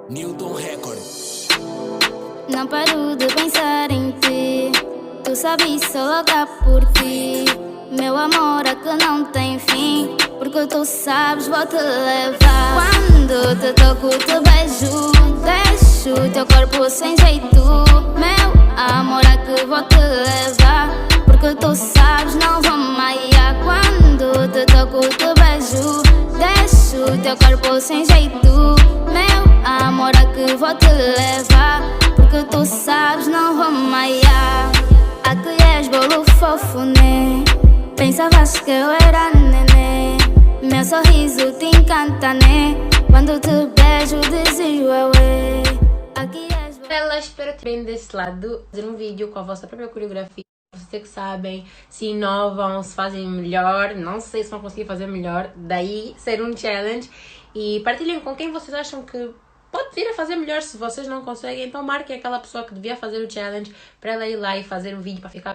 Newton Record. Não paro de pensar em ti. Tu sabes só louca por ti. Meu amor é que não tem fim, porque tu sabes vou te levar. Quando te toco te beijo, deixo teu corpo sem jeito. Meu amor é que vou te levar, porque tu sabes não vou maiar. Quando te toco te beijo, deixo teu corpo sem jeito. Meu amor é que vou te levar, porque tu sabes não vou maiar. Aqui és bolo fofo, né? Pensavas que eu era nenê. Meu sorriso te encanta, né? Quando te beijo dizes ué. Aqui és bolo... Ela, espero que bem desse lado, fazer um vídeo com a vossa própria coreografia. Vocês que sabem, se inovam, se fazem melhor, não sei se vão conseguir fazer melhor, daí ser um challenge. E partilhem com quem vocês acham que pode vir a fazer melhor. Se vocês não conseguem, então marquem aquela pessoa que devia fazer o challenge para ela ir lá e fazer um vídeo para ficar